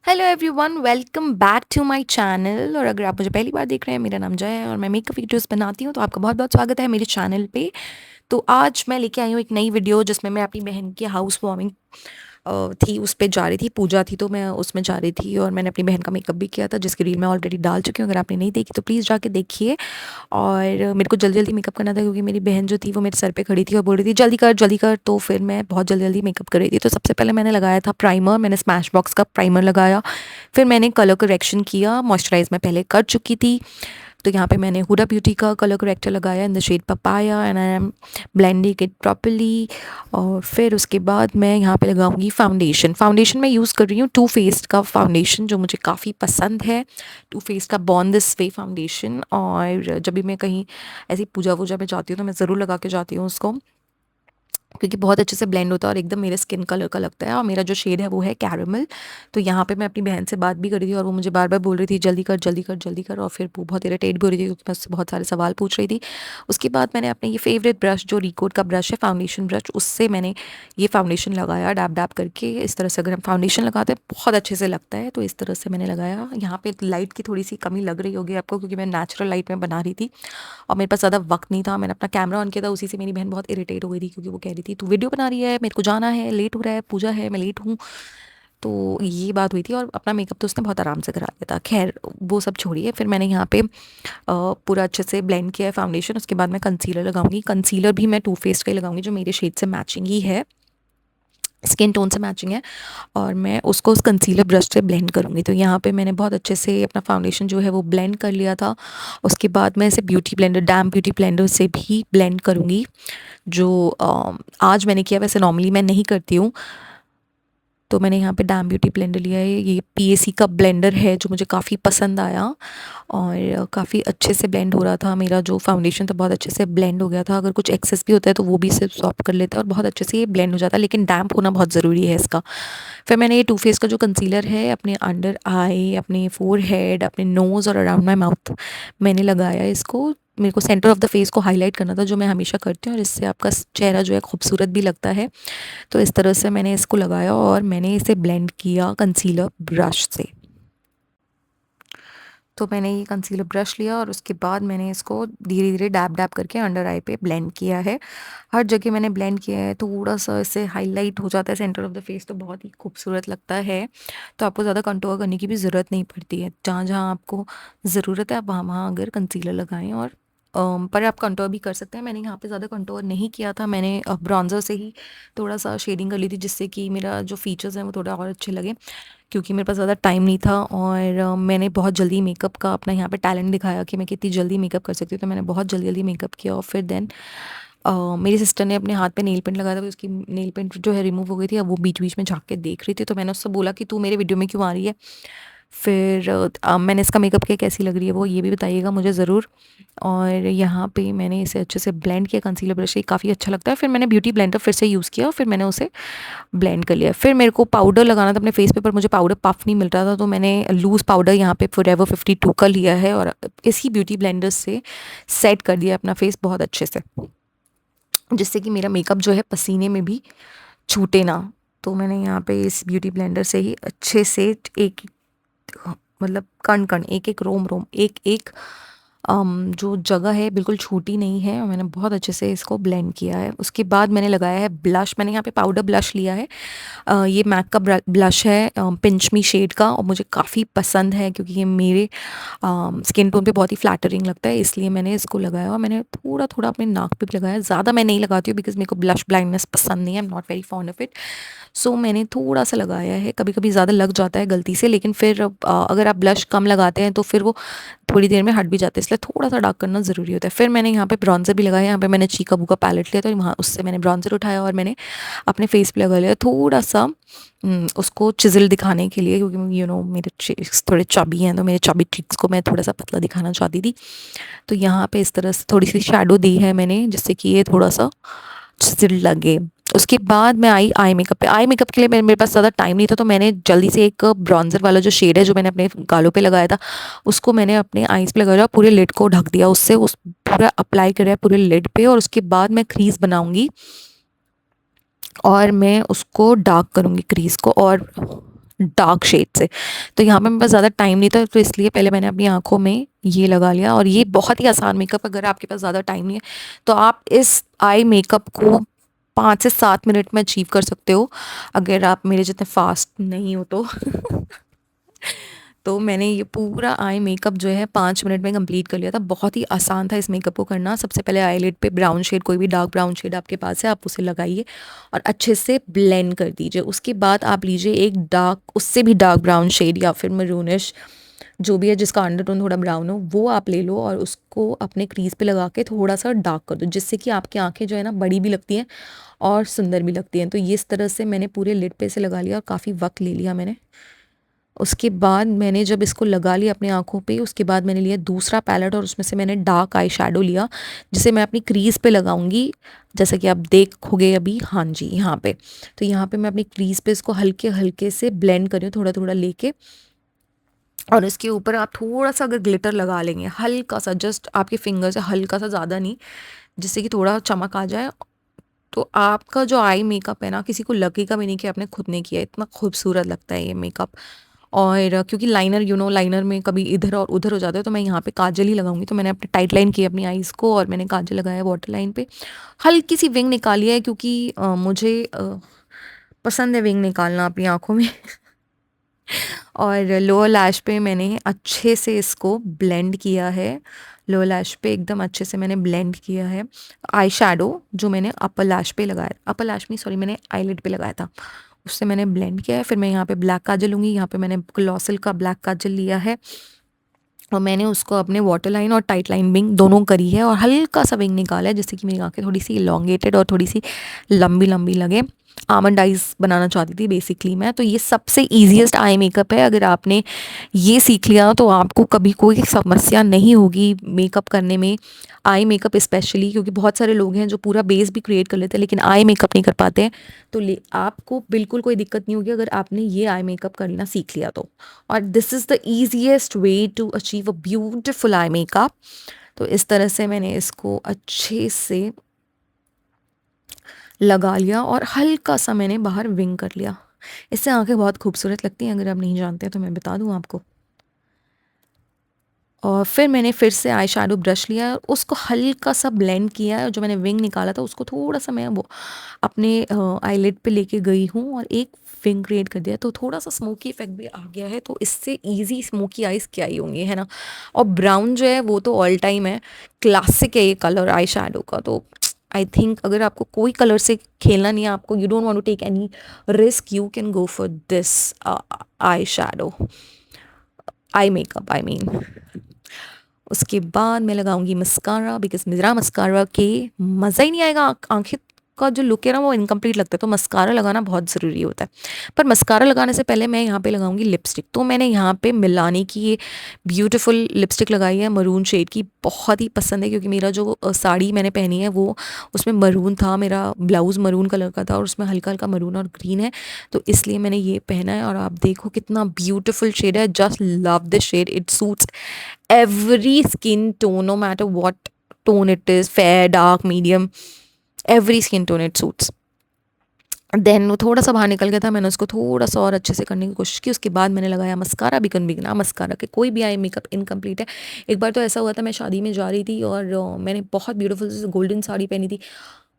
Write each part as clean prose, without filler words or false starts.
Hello everyone, welcome back to my channel. और अगर आप मुझे पहली बार देख रहे हैं, मेरा नाम जय है और मैं मेकअप वीडियोस बनाती हूँ, तो आपका बहुत बहुत स्वागत है मेरे चैनल पे। तो आज मैं लेके आई हूँ एक नई वीडियो जिसमें मैं अपनी बहन की हाउस वार्मिंग थी, उस पे जा रही थी। पूजा थी तो मैं उसमें जा रही थी और मैंने अपनी बहन का मेकअप भी किया था, जिसकी रील मैं ऑलरेडी डाल चुकी हूँ। अगर आपने नहीं देखी तो प्लीज़ जाके देखिए। और मेरे को जल्दी जल्दी मेकअप करना था क्योंकि मेरी बहन जो थी वो मेरे सर पे खड़ी थी और बोल रही थी जल्दी कर जल्दी कर। तो फिर मैं बहुत जल्दी जल्दी मेकअप कर रही थी। तो सबसे पहले मैंने लगाया था प्राइमर। मैंने स्मैश बॉक्स का प्राइमर लगाया। फिर मैंने कलर करेक्शन किया। मॉइस्चराइज मैं पहले कर चुकी थी, तो यहाँ पे मैंने हुडा ब्यूटी का कलर करेक्टर लगाया in the shade papaya and I am blending it properly. और फिर उसके बाद मैं यहाँ पे लगाऊंगी फाउंडेशन। फाउंडेशन मैं यूज़ कर रही हूँ टू फेस्ड का फाउंडेशन, जो मुझे काफ़ी पसंद है। टू फेस्ड का बॉर्न दिस वे फाउंडेशन। और जब भी मैं कहीं ऐसी पूजा वूजा में जाती हूँ तो मैं ज़रूर लगा के जाती हूँ उसको, क्योंकि बहुत अच्छे से ब्लेंड होता है और एकदम मेरे स्किन कलर का लगता है। और मेरा जो शेड है वो है कैरमल। तो यहाँ पे मैं अपनी बहन से बात भी कर रही थी और वो मुझे बार बार बोल रही थी जल्दी कर जल्दी कर जल्दी कर। और फिर वो बहुत इरिटेट भी हो रही थी क्योंकि मैं उससे बहुत सारे सवाल पूछ रही थी। उसके बाद मैंने अपने ये फेवरेट ब्रश, जो रिकोड का ब्रश है फाउंडेशन ब्रश, उससे मैंने ये फाउंडेशन लगाया डैब डैब करके। इस तरह से अगर हम फाउंडेशन लगाते हैं बहुत अच्छे से लगता है, तो इस तरह से मैंने लगाया। यहाँ पे लाइट की थोड़ी सी कमी लग रही होगी आपको, क्योंकि मैं नेचुरल लाइट में बना रही थी और मेरे पास ज़्यादा वक्त नहीं था। मैंने अपना कैमरा ऑन किया था, उसी से मेरी बहन बहुत इरिटेट हो गई थी क्योंकि वो कह रही थी तू वीडियो बना रही है, मेरे को जाना है, लेट हो रहा है, पूजा है, मैं लेट हूँ। तो ये बात हुई थी और अपना मेकअप तो उसने बहुत आराम से करा लिया था। खैर वो सब छोड़िए। फिर मैंने यहाँ पे पूरा अच्छे से ब्लेंड किया है फाउंडेशन। उसके बाद मैं कंसीलर लगाऊंगी। कंसीलर भी मैं टू फेस का ही लगाऊंगी, जो मेरे शेड से मैचिंग ही है, स्किन टोन से मैचिंग है। और मैं उसको उस कंसीलर ब्रश से ब्लेंड करूँगी। तो यहाँ पे मैंने बहुत अच्छे से अपना फाउंडेशन जो है वो ब्लेंड कर लिया था। उसके बाद मैं इसे beauty blender, dam beauty blender से भी ब्लेंड करूँगी, जो आज मैंने किया। वैसे नॉर्मली मैं नहीं करती हूँ। तो मैंने यहाँ पे डैम ब्यूटी ब्लेंडर लिया है। ये पीएसी का ब्लेंडर है जो मुझे काफ़ी पसंद आया और काफ़ी अच्छे से ब्लेंड हो रहा था। मेरा जो फाउंडेशन था बहुत अच्छे से ब्लेंड हो गया था। अगर कुछ एक्सेस भी होता है तो वो भी इसे सॉफ्ट कर लेता है और बहुत अच्छे से ये ब्लेंड हो जाता है, लेकिन डैम्प होना बहुत ज़रूरी है इसका। फिर मैंने ये टू फेस का जो कंसीलर है अपने अंडर आई, अपने फोरहेड, अपने नोज़ और अराउंड माई माउथ मैंने लगाया इसको। मेरे को सेंटर ऑफ द फेस को हाईलाइट करना था, जो मैं हमेशा करती हूँ, और इससे आपका चेहरा जो है खूबसूरत भी लगता है। तो इस तरह से मैंने इसको लगाया और मैंने इसे ब्लेंड किया कंसीलर ब्रश से। तो मैंने ये कंसीलर ब्रश लिया और उसके बाद मैंने इसको धीरे धीरे डैब डैब करके अंडर आई पे ब्लेंड किया है। हर जगह मैंने ब्लेंड किया है। थोड़ा सा इससे हाईलाइट हो जाता है सेंटर ऑफ द फेस, तो बहुत ही खूबसूरत लगता है। तो आपको ज़्यादा कंटूर करने की भी ज़रूरत नहीं पड़ती है। जहाँ जहाँ आपको ज़रूरत है आप वहाँ वहाँ अगर कंसीलर लगाएं। और पर आप कंटूर भी कर सकते हैं। मैंने यहाँ पे ज़्यादा कंटूर नहीं किया था। मैंने ब्रॉन्ज़र से ही थोड़ा सा शेडिंग कर ली थी, जिससे कि मेरा जो फीचर्स हैं वो थोड़ा और अच्छे लगे, क्योंकि मेरे पास ज़्यादा टाइम नहीं था। और मैंने बहुत जल्दी मेकअप का अपना यहाँ पे टैलेंट दिखाया कि मैं कितनी जल्दी मेकअप कर सकती हूँ। तो मैंने बहुत जल्दी जल्दी मेकअप किया और फिर देन मेरी सिस्टर ने अपने हाथ पे नेल पेंट लगाया था, तो उसकी नेल पेंट जो है रिमूव हो गई थी। अब वो बीच बीच में झाँक के देख रही थी, तो मैंने उससे बोला कि तू मेरे वीडियो में क्यों आ रही है। फिर मैंने इसका मेकअप किया, कैसी लग रही है वो ये भी बताइएगा मुझे ज़रूर। और यहाँ पे मैंने इसे अच्छे से ब्लेंड किया कंसीलर ब्रश से, काफ़ी अच्छा लगता है। फिर मैंने ब्यूटी ब्लेंडर फिर से यूज़ किया और फिर मैंने उसे ब्लेंड कर लिया। फिर मेरे को पाउडर लगाना था अपने फेस पे, पर मुझे पाउडर पफ नहीं मिल रहा था, तो मैंने लूज़ पाउडर यहाँ पे फॉरएवर 52 का लिया है और इसी ब्यूटी ब्लेंडर से सेट कर दिया अपना फेस बहुत अच्छे से, जिससे कि मेरा मेकअप जो है पसीने में भी छूटे ना। तो मैंने यहाँ पे इस ब्यूटी ब्लेंडर से ही अच्छे से एक मतलब कण कण, एक एक रोम रोम, एक एक जो जगह है बिल्कुल छूटी नहीं है, और मैंने बहुत अच्छे से इसको ब्लेंड किया है। उसके बाद मैंने लगाया है ब्लश। मैंने यहाँ पे पाउडर ब्लश लिया है। ये मैक का ब्लश है पिंच मी शेड का, और मुझे काफ़ी पसंद है क्योंकि ये मेरे स्किन टोन पे बहुत ही फ्लैटरिंग लगता है, इसलिए मैंने इसको लगाया। और मैंने थोड़ा थोड़ा अपने नाक पे भी लगाया। ज़्यादा मैं नहीं लगाती हूँ बिकॉज मेरे को ब्लश ब्लाइंडनेस पसंद नहीं है। I am not very fond of it. So मैंने थोड़ा सा लगाया है। कभी कभी ज़्यादा लग जाता है गलती से, लेकिन फिर अगर आप ब्लश कम लगाते हैं तो फिर वो थोड़ी देर में हट भी जाते हैं, इसलिए थोड़ा सा डार्क करना ज़रूरी होता है। फिर मैंने यहाँ पे ब्रॉन्जर भी लगाया। यहाँ पे मैंने चीका बूका पैलेट लिया, तो वहाँ उससे मैंने ब्रॉन्जर उठाया और मैंने अपने फेस पे लगा लिया थोड़ा सा उसको चिज़ल दिखाने के लिए, क्योंकि मेरे चीक्स थोड़े चबी हैं, तो मेरे चबी चीक्स को मैं थोड़ा सा पतला दिखाना चाहती थी। तो यहाँ पे इस तरह से थोड़ी सी शेडो दी है मैंने, जिससे कि ये थोड़ा सा चिज़ल लगे। उसके बाद मैं आई आई मेकअप पे। आई मेकअप के लिए मेरे पास ज़्यादा टाइम नहीं था, तो मैंने जल्दी से एक ब्रॉन्जर वाला जो शेड है जो मैंने अपने गालों पे लगाया था, उसको मैंने अपने आईज पे लगाया, पूरे लिड को ढक दिया उससे, उस पूरा अप्लाई करा पूरे लिड पे। और उसके बाद मैं क्रीज बनाऊंगी और मैं उसको डार्क करूंगी क्रीज को, और डार्क शेड से। तो यहाँ पे मेरे पास ज़्यादा टाइम नहीं था, तो इसलिए पहले मैंने अपनी आँखों में ये लगा लिया। और ये बहुत ही आसान मेकअप, अगर आपके पास ज़्यादा टाइम नहीं है तो आप इस आई मेकअप को 5 से 7 मिनट में अचीव कर सकते हो, अगर आप मेरे जितने फास्ट नहीं हो तो। तो मैंने ये पूरा आई मेकअप जो है 5 मिनट में कंप्लीट कर लिया था। बहुत ही आसान था इस मेकअप को करना। सबसे पहले आईलिड पे ब्राउन शेड, कोई भी डार्क ब्राउन शेड आपके पास है, आप उसे लगाइए और अच्छे से ब्लेंड कर दीजिए। उसके बाद आप लीजिए एक डार्क, उससे भी डार्क ब्राउन शेड या फिर मरूनिश, जो भी है जिसका अंडरटोन थोड़ा ब्राउन हो, वो आप ले लो और उसको अपने क्रीज पे लगा के थोड़ा सा डार्क कर दो, जिससे कि आपकी आंखें जो है ना बड़ी भी लगती हैं और सुंदर भी लगती हैं। तो ये इस तरह से मैंने पूरे लिड पे से लगा लिया और काफ़ी वक्त ले लिया मैंने। उसके बाद मैंने जब इसको लगा लिया अपनी आँखों पे, उसके बाद मैंने लिया दूसरा पैलेट और उसमें से मैंने डार्क आई शेडो लिया, जिसे मैं अपनी क्रीज़ पे लगाऊंगी, जैसा कि आप देखोगे अभी। हाँ जी, यहाँ पे। तो यहाँ पे मैं अपनी क्रीज़ पे इसको हल्के हल्के से ब्लेंड कर रही हूँ, थोड़ा थोड़ा लेके। और इसके ऊपर आप थोड़ा सा अगर ग्लिटर लगा लेंगे, हल्का सा, जस्ट आपके फिंगर से हल्का सा, ज़्यादा नहीं, जिससे कि थोड़ा चमक आ जाए, तो आपका जो आई मेकअप है ना, किसी को लगेगा भी नहीं कि आपने खुद ने किया है। इतना खूबसूरत लगता है ये मेकअप। और क्योंकि लाइनर, लाइनर में कभी इधर और उधर हो जाता है, तो मैं यहाँ पे काजल ही लगाऊंगी। तो मैंने अपने टाइट लाइन की अपनी आईज़ को और मैंने काजल लगाया वाटर लाइन पे। हल्की सी विंग निकाली है, क्योंकि मुझे पसंद है विंग निकालना अपनी आँखों में। और लोअर लैश पे मैंने अच्छे से इसको ब्लेंड किया है। लोअर लैश पे एकदम अच्छे से मैंने ब्लेंड किया है। आई शेडो जो मैंने अपर लैश पे लगाया, अपर लैश में, सॉरी, मैंने आईलिड पे लगाया था, उससे मैंने ब्लेंड किया है। फिर मैं यहाँ पे ब्लैक काजल लूँगी। यहाँ पे मैंने ग्लॉसल का ब्लैक काजल लिया है और मैंने उसको अपने वाटर लाइन और टाइट लाइन विंग दोनों करी है और हल्का सा विंग निकाला है, जिससे कि मेरी आँखें थोड़ी सी इलोंगेटेड और थोड़ी सी लंबी लंबी लगे। आमंड आइज बनाना चाहती थी बेसिकली मैं। तो ये सबसे ईजीएस्ट आई मेकअप है। अगर आपने ये सीख लिया तो आपको कभी कोई समस्या नहीं होगी मेकअप करने में, आई मेकअप स्पेशली, क्योंकि बहुत सारे लोग हैं जो पूरा बेस भी क्रिएट कर लेते हैं लेकिन आई मेकअप नहीं कर पाते हैं। तो आपको बिल्कुल कोई दिक्कत नहीं होगी अगर आपने ये आई मेकअप करना सीख लिया तो। और this is the easiest way to achieve a beautiful eye makeup. तो इस तरह से मैंने इसको अच्छे से लगा लिया और हल्का सा मैंने बाहर विंग कर लिया। इससे आंखें बहुत खूबसूरत लगती हैं, अगर आप नहीं जानते तो मैं बता दूं आपको। और फिर मैंने फिर से आई शेडो ब्रश लिया, उसको हल्का सा ब्लेंड किया। जो मैंने विंग निकाला था उसको थोड़ा सा मैं वो अपने आईलिड पे लेके गई हूँ और एक विंग क्रिएट कर दिया, तो थोड़ा सा स्मोकी इफेक्ट भी आ गया है। तो इससे इजी स्मोकी आइज क्या ही होंगी, है ना। और ब्राउन जो है वो तो ऑल टाइम है, क्लासिक है ये कलर आई शेडो का। तो आई थिंक अगर आपको कोई कलर से खेलना नहीं है, आपको, you don't want to take any risk, you can go for this eye shadow, eye makeup I mean. उसके बाद मैं लगाऊंगी मस्कारा, बिकॉज मेरा मस्कारा के मज़ा ही नहीं आएगा, आंखें का जो लुक है ना वो इनकम्प्लीट लगता है। तो मस्कारा लगाना बहुत ज़रूरी होता है। पर मस्कारा लगाने से पहले मैं यहाँ पे लगाऊंगी लिपस्टिक। तो मैंने यहाँ पे मिलानी की ये ब्यूटीफुल लिपस्टिक लगाई है, मरून शेड की। बहुत ही पसंद है, क्योंकि मेरा जो साड़ी मैंने पहनी है वो, उसमें मरून था, मेरा ब्लाउज़ मरून कलर का था और उसमें हल्का हल्का मरून और ग्रीन है, तो इसलिए मैंने ये पहना है। और आप देखो कितना ब्यूटीफुल शेड है, just love this shade, it suits every skin tone, no matter what tone it is, fair, dark, medium, every skin tone it suits. Then वो थोड़ा सा बाहर निकल गया था, मैंने उसको थोड़ा सा और अच्छे से करने की कोशिश की। उसके बाद मैंने लगाया मस्कारा, बिना मस्कारा के कोई भी आई मेकअप इनकम्प्लीट है। एक बार तो ऐसा हुआ था, मैं शादी में जा रही थी और मैंने बहुत ब्यूटीफुल गोल्डन साड़ी पहनी थी,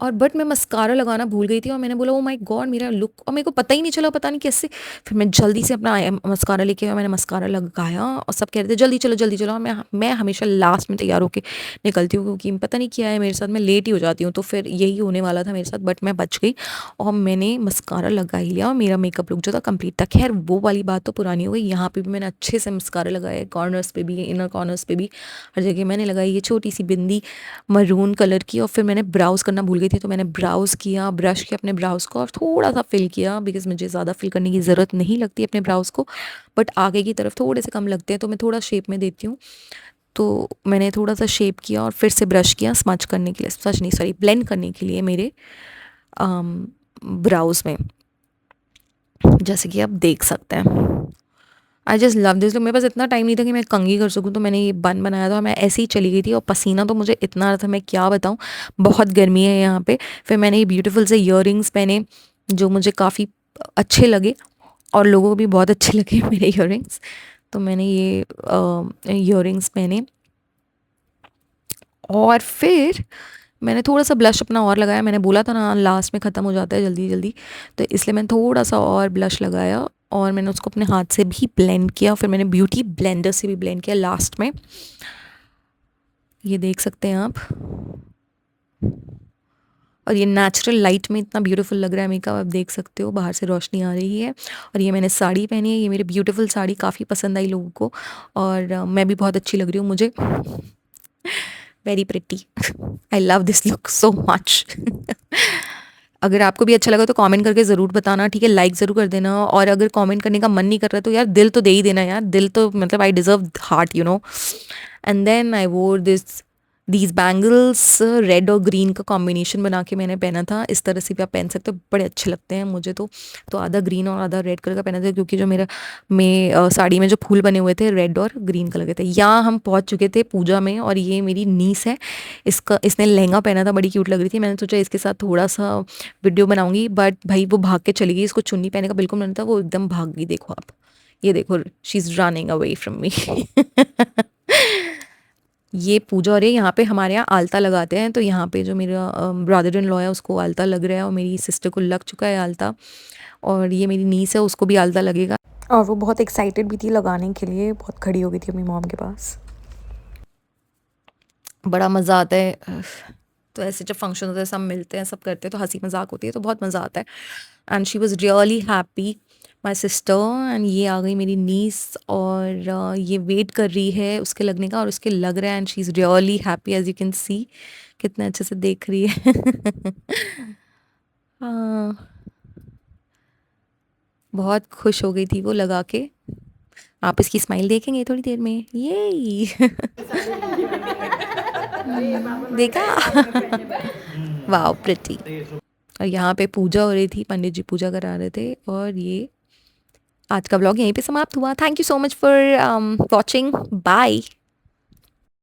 और बट मैं मस्कारा लगाना भूल गई थी और मैंने बोला ओ माय गॉड मेरा लुक, और मेरे को पता ही नहीं चला, पता नहीं कैसे। फिर मैं जल्दी से अपना मस्कारा लेके मैंने मस्कारा लगाया और सब कह रहे थे जल्दी चलो जल्दी चलो। और मैं हमेशा लास्ट में तैयार होकर निकलती हूँ, क्योंकि पता नहीं क्या है मेरे साथ, मैं लेट ही हो जाती हूँ। तो फिर यही होने वाला था मेरे साथ, बट मैं बच गई और मैंने मस्कारा लगा ही लिया और मेरा मेकअप लुक जो था कंप्लीट था। खैर वो वाली बात तो पुरानी हो गई। यहाँ पे भी मैंने अच्छे से मस्कारा लगाया है, कॉर्नर्स पे भी, इनर कॉर्नर्स पे भी, हर जगह मैंने लगाई ये छोटी सी बिंदी मरून कलर की। और फिर मैंने ब्राउज़ करना भूल गई थी, तो मैंने ब्राउज़ किया, ब्रश किया अपने ब्राउज़ को और थोड़ा सा फिल किया, बिकॉज मुझे ज़्यादा फिल करने की ज़रूरत नहीं लगती अपने ब्राउज़ को, बट आगे की तरफ थोड़े से कम लगते हैं, तो मैं थोड़ा शेप में देती हूँ। तो मैंने थोड़ा सा शेप किया और फिर से ब्रश किया स्मच करने के लिए, स्मच नहीं सॉरी, ब्लेंड करने के लिए मेरे ब्राउज़ में, जैसे कि आप देख सकते हैं। I just love this look. मेरे पास इतना टाइम नहीं था कि मैं कंघी कर सकूँ, तो मैंने ये बन बनाया था और मैं ऐसे ही चली गई थी, और पसीना तो मुझे इतना आ रहा था, मैं क्या बताऊँ, बहुत गर्मी है यहाँ पे। फिर मैंने ये ब्यूटीफुल से ईयरिंग्स पहने जो मुझे काफ़ी अच्छे लगे, और लोगों को भी बहुत अच्छे लगे मेरे इयररिंग्स, तो मैंने ये इयररिंग्स पहने। और फिर मैंने थोड़ा-सा ब्लश अपना और लगाया, मैंने बोला था ना लास्ट में ख़त्म हो जाता है जल्दी-जल्दी, तो इसलिए मैंने थोड़ा-सा और ब्लश लगाया और मैंने उसको अपने हाथ से भी ब्लेंड किया, फिर मैंने ब्यूटी ब्लेंडर से भी ब्लेंड किया लास्ट में। ये देख सकते हैं आप, और ये नेचुरल लाइट में इतना ब्यूटीफुल लग रहा है मेकअप, आप देख सकते हो बाहर से रोशनी आ रही है। और ये मैंने साड़ी पहनी है, ये मेरी ब्यूटीफुल साड़ी काफ़ी पसंद आई लोगों को, और मैं भी बहुत अच्छी लग रही हूँ मुझे। Very pretty, I love this look so much. अगर आपको भी अच्छा लगा तो कमेंट करके ज़रूर बताना, ठीक है, लाइक ज़रूर कर देना। और अगर कमेंट करने का मन नहीं कर रहा तो यार दिल तो दे ही देना यार, दिल तो मतलब I deserve heart, you know. And then I wore these bangles, red और ग्रीन का कॉम्बिनेशन बना के मैंने पहना था। इस तरह से भी आप पहन सकते हो, बड़े अच्छे लगते हैं मुझे तो आधा ग्रीन और आधा रेड कलर का पहना था, क्योंकि जो मेरा साड़ी में जो फूल बने हुए थे रेड और ग्रीन कलर के थे। यहाँ हम पहुँच चुके थे पूजा में, और ये मेरी नीस है, इसने लहंगा पहना था, बड़ी क्यूट लग रही थी। मैंने सोचा इसके साथ थोड़ा सा वीडियो बनाऊंगी, बट भाई वो भाग के चली गई, इसको चुन्नी पहने का बिल्कुल मन था, वो एकदम भाग गई। देखो आप, ये देखो, she is running away from me. ये पूजा हो रही है, यहाँ पे हमारे यहाँ आलता लगाते हैं, तो यहाँ पे जो मेरा ब्रदर इन लॉ है उसको आलता लग रहा है, और मेरी सिस्टर को लग चुका है आलता, और ये मेरी नीस है उसको भी आलता लगेगा। और वो बहुत एक्साइटेड भी थी लगाने के लिए, बहुत खड़ी हो गई थी अपनी मॉम के पास। बड़ा मज़ा आता है, तो ऐसे जब फंक्शन होता है सब मिलते हैं, सब करते हैं, तो हंसी मजाक होती है, तो बहुत मज़ा आता है। And she was really happy, my sister. And ये आ गई मेरी नीस, और ये वेट कर रही है उसके लगने का, और उसके लग रहा है, and she is really happy, as you can see, कितने अच्छे से देख रही है। हाँ, बहुत खुश हो गई थी वो लगा के। आप इसकी स्माइल देखेंगे थोड़ी देर में, ये देखा। Wow pretty. और यहाँ पे पूजा हो रही थी, पंडित जी पूजा करा रहे थे, और ये आज का व्लॉग यहीं पे समाप्त हुआ। Thank you so much for watching, bye.